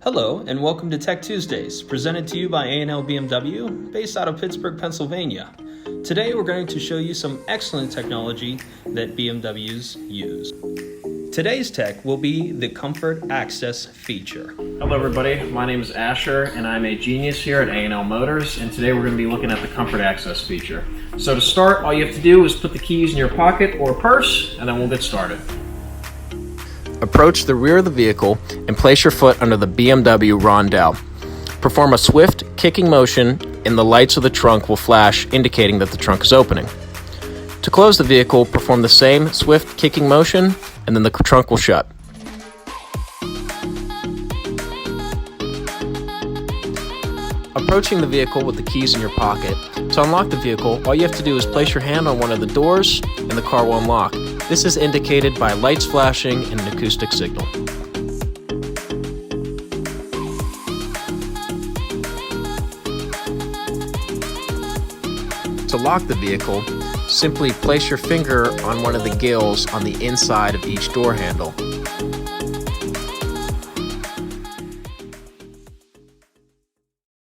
Hello, and welcome to Tech Tuesdays, presented to you by A&L BMW, based out of Pittsburgh, Pennsylvania. Today we're going to show you some excellent technology that BMWs use. Today's tech will be the Comfort Access feature. Hello everybody, my name is Asher and I'm a genius here at A&L Motors, and today we're going to be looking at the Comfort Access feature. So to start, all you have to do is put the keys in your pocket or purse and then we'll get started. Approach the rear of the vehicle and place your foot under the BMW rondelle. Perform a swift kicking motion and the lights of the trunk will flash, indicating that the trunk is opening. To close the vehicle, perform the same swift kicking motion and then the trunk will shut. Approaching the vehicle with the keys in your pocket. To unlock the vehicle, all you have to do is place your hand on one of the doors and the car will unlock. This is indicated by lights flashing and an acoustic signal. To lock the vehicle, simply place your finger on one of the gills on the inside of each door handle.